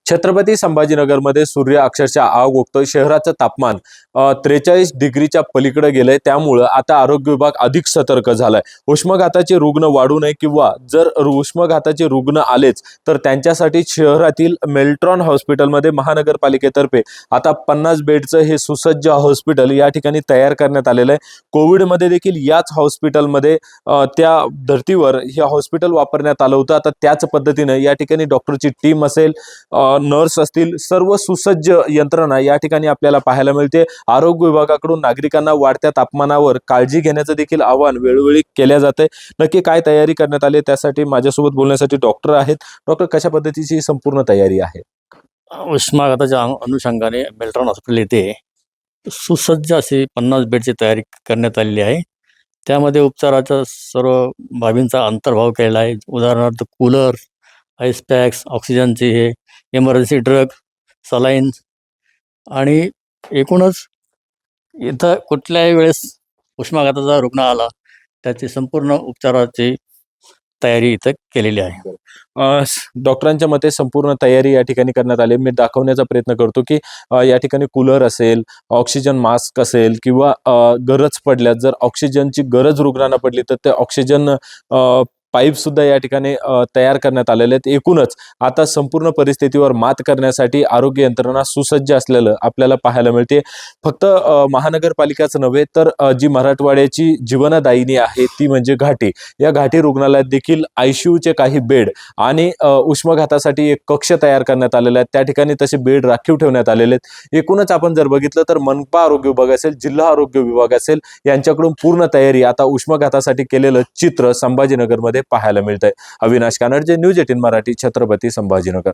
छत्रपती संभाजीनगरमध्ये सूर्य अक्षरशः आग ओकतोय। शहराचं तापमान 43 डिग्रीच्या पलीकडे गेलंय। त्यामुळे आता आरोग्य विभाग अधिक सतर्क झालाय। उष्माघाताचे रुग्ण वाढू नये किंवा जर उष्माघाताचे रुग्ण आलेच तर त्यांच्यासाठी शहरातील मेल्ट्रॉन हॉस्पिटलमध्ये महानगरपालिकेतर्फे आता 50 बेडचं हे सुसज्ज हॉस्पिटल या ठिकाणी तयार करण्यात आलेलं आहे। कोविडमध्ये देखील याच हॉस्पिटलमध्ये त्या धर्तीवर हे हॉस्पिटल वापरण्यात आलं होतं। आता त्याच पद्धतीने या ठिकाणी डॉक्टरची टीम असेल, नर्स असतील, सर्व सुसज्ज यंत्रणा या ठिकाणी आपल्याला पाहायला मिळते। आरोग्य विभागाकडून नागरिकांना वाढत्या तापमानावर काळजी घेण्याचं देखील आवाहन वेळोवेळी केले जाते। नक्की काय तयारी करण्यात आली त्यासाठी माझ्यासोबत बोलण्यासाठी डॉक्टर आहेत। डॉक्टर, कशा पद्धतीची संपूर्ण तयारी आहे? उष्माघाताच्या अनुषंगाने मेल्ट्रॉन हॉस्पिटल येथे सुसज्ज अशी 50 बेडची तयारी करण्यात आलेली आहे। त्यामध्ये उपचाराच्या सर्व बाबींचा अंतर्भाव केलेला आहे। उदाहरणार्थ कूलर, आईस पॅक्स, ऑक्सिजनचे हे इमर्जन्सी ड्रग, सलाईन आणि एकूणच इथं कुठल्याही वेळेस उष्माघाताचा रुग्ण आला त्याची संपूर्ण उपचाराची तयारी इथं केलेली आहे। डॉक्टरांच्या मते संपूर्ण तयारी या ठिकाणी करण्यात आली। मी दाखवण्याचा प्रयत्न करतो की या ठिकाणी कूलर असेल, ऑक्सिजन मास्क असेल किंवा गरज पडल्यास जर ऑक्सिजनची गरज रुग्णांना पडली तर ते ऑक्सिजन पाईप सुद्धा या ठिकाणी तयार करण्यात आलेले आहेत। एकूणच आता संपूर्ण परिस्थितीवर मात करण्यासाठी आरोग्य यंत्रणा सुसज्ज असलेलं आपल्याला पाहायला मिळते। फक्त महानगरपालिकाच नव्हे तर जी मराठवाड्याची जीवनदायिनी आहे ती म्हणजे घाटी, या घाटी रुग्णालयात देखील आयसीयूचे काही बेड आणि उष्माघातासाठी एक कक्ष तयार करण्यात आलेला आहे। त्या ठिकाणी तसे बेड राखीव ठेवण्यात आलेले आहेत। एकूणच आपण जर बघितलं तर मनपा आरोग्य विभाग असेल, जिल्हा आरोग्य विभाग असेल, यांच्याकडून पूर्ण तयारी आता उष्माघातासाठी केलेलं चित्र संभाजीनगरमध्ये पाहायला मिळतंय। अविनाश कानडे, न्यूज 18 मराठी, छत्रपती संभाजीनगर।